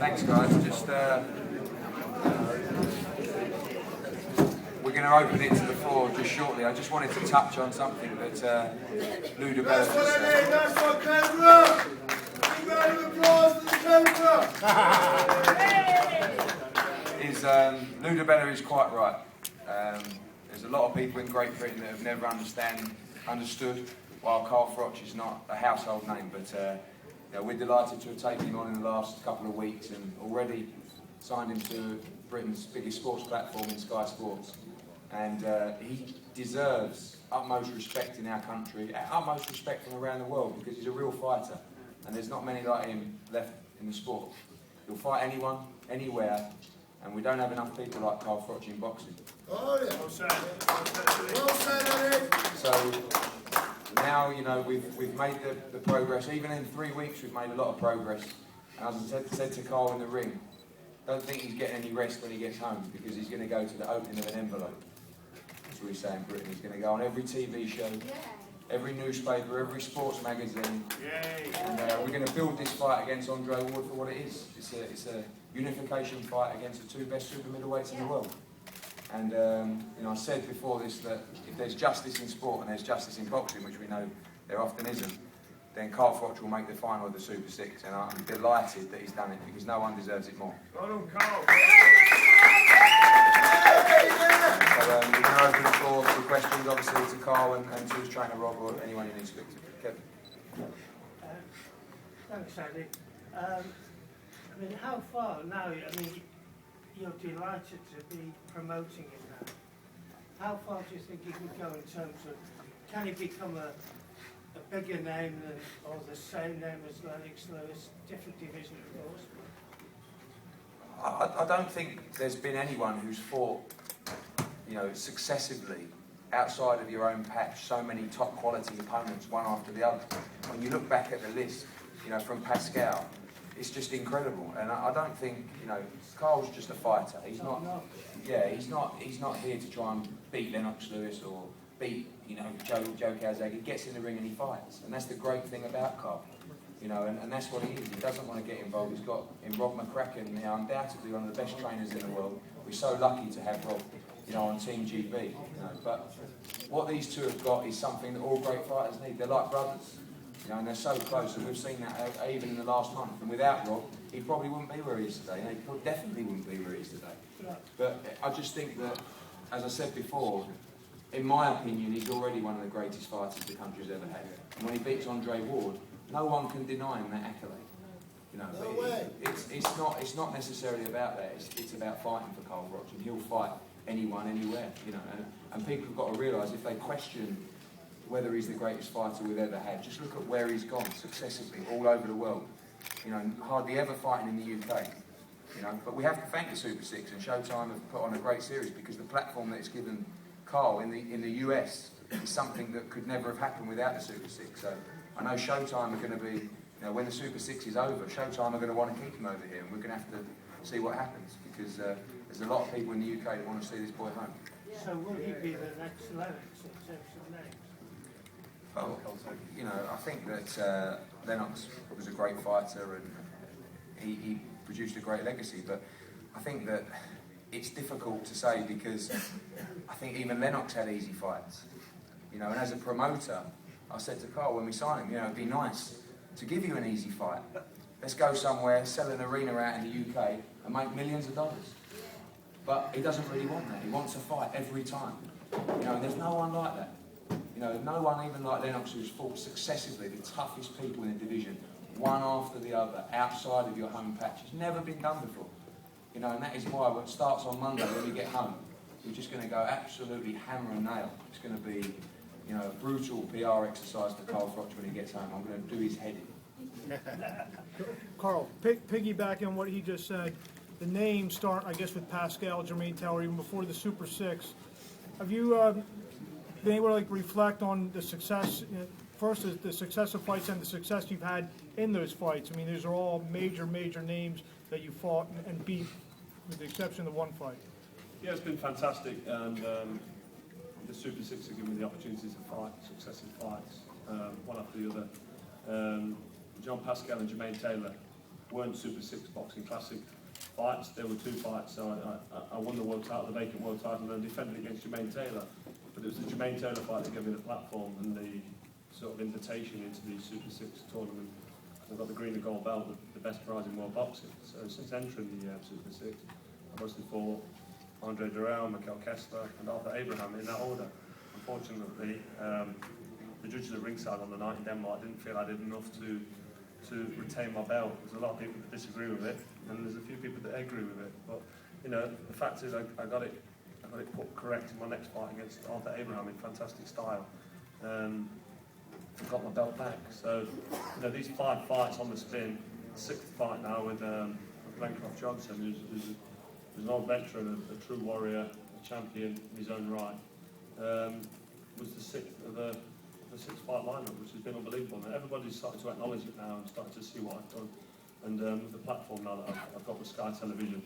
Thanks, guys. Just we're going to open it to the floor just shortly. I just wanted to touch on something that Lou DeBella just said. That's what Cobra! Big round of applause for the Cobra! Lou DeBella is quite right. There's a lot of people in Great Britain that have never understood why Carl Froch is not a household name, but we're delighted to have taken him on in the last couple of weeks and already signed him to Britain's biggest sports platform in Sky Sports. And he deserves utmost respect in our country, utmost respect from around the world, because he's a real fighter. And there's not many like him left in the sport. He'll fight anyone, anywhere, and we don't have enough people like Carl Froch in boxing. Oh yeah, well said, So now, we've made the progress. Even in 3 weeks, we've made a lot of progress. And as I said to Carl in the ring, don't think he's getting any rest when he gets home, because he's going to go to the opening of an envelope. That's what we say in Britain. He's going to go on every TV show, every newspaper, every sports magazine. And we're going to build this fight against Andre Ward for what it is. It's a unification fight against the two best super middleweights in the world. And I said before this that if there's justice in sport and there's justice in boxing, which we know there often isn't, then Carl Froch will make the final of the Super Six, and I'm delighted that he's done it, because no one deserves it more. well done, Carl. So we're going to open the floor for questions, obviously, to Carl and to his trainer Rob, or anyone who needs to speak to. Kevin. Thanks, Andy. How far now? You're delighted to be promoting it now. How far do you think you could go in terms of, can he become a bigger name than, or the same name as Lennox Lewis, different division of course? I don't think there's been anyone who's fought, successively outside of your own patch, so many top quality opponents, one after the other. When you look back at the list, from Pascal, it's just incredible. And I don't think, Carl's just a fighter. He's not. Yeah, he's not here to try and beat Lennox Lewis or beat, Joe Calzaghe. He gets in the ring and he fights, and that's the great thing about Carl. And that's what he is. He doesn't want to get involved. He's got in Rob McCracken, undoubtedly one of the best trainers in the world. We're so lucky to have Rob, on Team GB. But what these two have got is something that all great fighters need. They're like brothers, and they're so close. And we've seen that even in the last month. And without Rob, he probably wouldn't be where he is today. He definitely wouldn't be where he is today. But I just think that, as I said before, in my opinion, he's already one of the greatest fighters the country's ever had. And when he beats Andre Ward, no one can deny him that accolade. No way. It's not necessarily about that. It's about fighting for Carl Froch, and he'll fight anyone, anywhere. And people have got to realise, if they question whether he's the greatest fighter we've ever had, just look at where he's gone successively all over the world. Hardly ever fighting in the UK. But we have to thank the Super Six, and Showtime have put on a great series, because the platform that it's given Carl in the US is something that could never have happened without the Super Six. So I know Showtime are going to be, when the Super Six is over, Showtime are going to want to keep him over here, and we're going to have to see what happens, because there's a lot of people in the UK that want to see this boy home. So will he be the next Lennox in terms of names? Oh, I think that Lennox was a great fighter, and he produced a great legacy, but I think that it's difficult to say, because I think even Lennox had easy fights. And as a promoter, I said to Carl when we signed him, it'd be nice to give you an easy fight. Let's go somewhere, sell an arena out in the UK and make millions of dollars. But he doesn't really want that. He wants a fight every time. And there's no one like that. No one even like Lennox who's fought successively the toughest people in the division, one after the other, outside of your home patch. It's never been done before. And that is why what starts on Monday when we get home, we're just going to go absolutely hammer and nail. It's going to be, a brutal PR exercise for Carl Froch when he gets home. I'm going to do his head in. Carl, piggybacking on what he just said, the names start, I guess, with Pascal, Jermaine Taylor, even before the Super Six. Have you been able to reflect on the success, first the success of fights and the success you've had in those fights? These are all major names that you fought and beat, with the exception of the one fight. Yeah, it's been fantastic, and the Super Six have given me the opportunities to fight successive fights, one after the other. John Pascal and Jermaine Taylor weren't Super 6 Boxing Classic fights. There were 2 fights, so I won the world title, the vacant world title, and then defended against Jermaine Taylor. But it was the Jermaine Taylor fight that gave me the platform and the sort of invitation into the Super 6 tournament. I got the green and gold belt, the best prize in world boxing. So since entering the Super 6, I mostly fought Andre Durrell, Mikel Kessler, and Arthur Abraham in that order. Unfortunately, the judges at ringside on the night in Denmark didn't feel I did enough to retain my belt. There's a lot of people that disagree with it, and there's a few people that agree with it. But you know, the fact is, I got it put correct in my next fight against Arthur Abraham in fantastic style. I got my belt back. So you know, these 5 fights on the spin, 6th fight now with Glenncroft Johnson, who's an old veteran, a true warrior, a champion in his own right. Was the 6th of the 6-fight lineup, which has been unbelievable. And everybody's starting to acknowledge it now and starting to see what I've done. And with the platform now that I've got with Sky Television,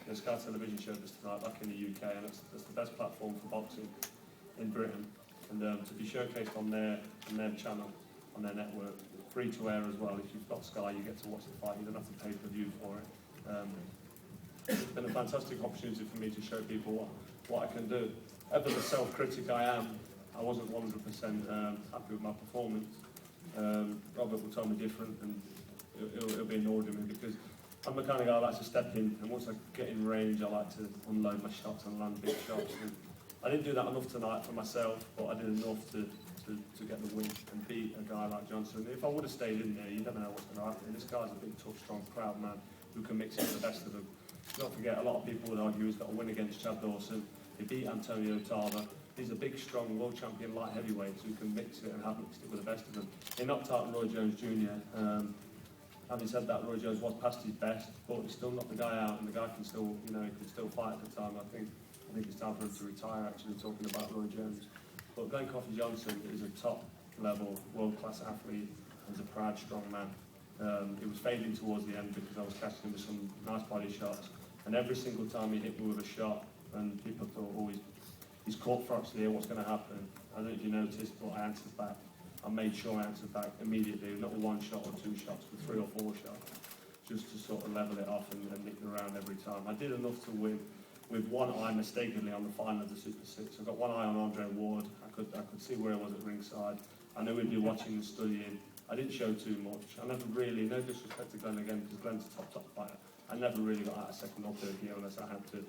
the Sky Television showed this tonight back in the UK, and it's the best platform for boxing in Britain. And to be showcased on their channel, on their network, free to air as well. If you've got Sky, you get to watch the fight. You don't have to pay per view for it. It's been a fantastic opportunity for me to show people what I can do. Ever the self-critic I am, I wasn't 100% happy with my performance. Robert will tell me different, and it'll be annoyed with me because I'm the kind of guy that likes to step in, and once I get in range, I like to unload my shots and land big shots. And I didn't do that enough tonight for myself, but I did enough to get the win and beat a guy like Johnson. If I would have stayed in there, you never know what's going to happen. This guy's a big, tough, strong, proud man who can mix it with the best of them. Don't forget, a lot of people would argue he's got a win against Chad Dawson. He beat Antonio Tarver. He's a big, strong, world champion light heavyweight who can mix it and have mixed it with the best of them. He knocked out Roy Jones Jr. Having said that, Roy Jones was past his best, but he still knocked the guy out, and the guy can still, you know, he can still fight at the time. I think it's time for him to retire. Actually, talking about Roy Jones, but Glenncroft Johnson is a top-level, world-class athlete. He's a proud, strong man. It was fading towards the end because I was catching him with some nice body shots, and every single time he hit me with a shot, and people thought, oh, he's caught froch here, what's going to happen? I don't know if you noticed, but I answered back. I made sure I answered back immediately, not 1 shot or 2 shots, but 3 or 4 shots, just to sort of level it off and nick it around every time. I did enough to win with one eye mistakenly on the final of the Super 6. I got one eye on Andre Ward. I could see where I was at ringside. I knew he'd be watching and studying. I didn't show too much. I never really, no disrespect to Glenn again, because Glenn's a top fighter. I never really got out of second or third gear unless I had to.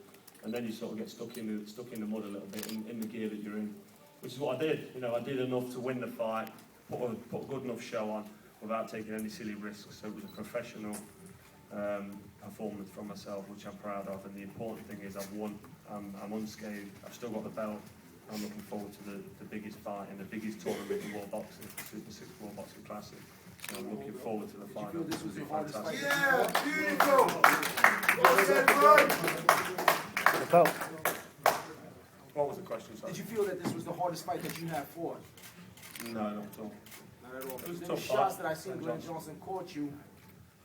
And then you sort of get stuck in the mud a little bit in the gear that you're in, which is what I did. You know, I did enough to win the fight, put a good enough show on without taking any silly risks. So it was a professional performance from myself, which I'm proud of. And the important thing is I've won. I'm unscathed. I've still got the belt. I'm looking forward to the biggest fight in the biggest tournament in world boxing, the Super 6 World Boxing Classic. So I'm looking forward to the final. This was It'll be the hardest fight. fantastic. Yeah, beautiful. Well said, bud. What was the question, sorry? Did you feel that this was the hardest fight that you have fought? No, not at all. Not at all. It was a Them tough shots fight. that I seen Glenn Johnson caught you,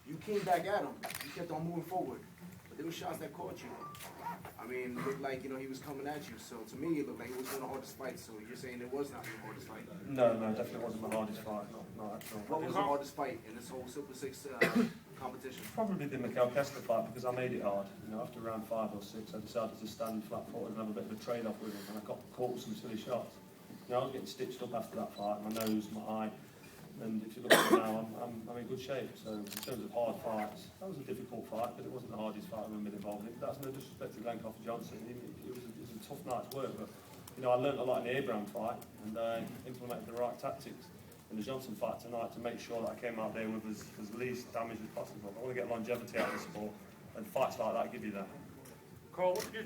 you came back at him. You kept on moving forward. But there were shots that caught you. I mean, it looked like, you know, he was coming at you. So to me, it looked like it was one of the hardest fights. So you're saying it was not the hardest fight? No, definitely wasn't the hardest fight. Not at all. What was the hardest fight in this whole Super 6 competition? Probably the Mikel Kessler fight, because I made it hard. You know, after round 5 or 6, I decided to stand flat-footed and have a bit of a trade-off with him, and I got caught with some silly shots. You know, I was getting stitched up after that fight, my nose, my eye, and if you look at it now, I'm in good shape. So in terms of hard fights, that was a difficult fight, but it wasn't the hardest fight I've ever been involved in. That's no disrespect to Glenncroft Johnson. It was a tough night's work, but you know, I learned a lot in the Abraham fight, and I implemented the right tactics in the Johnson fight tonight to make sure that I came out there with as least damage as possible. I want to get longevity out of the sport, and fights like that give you that. Carl, what did you think?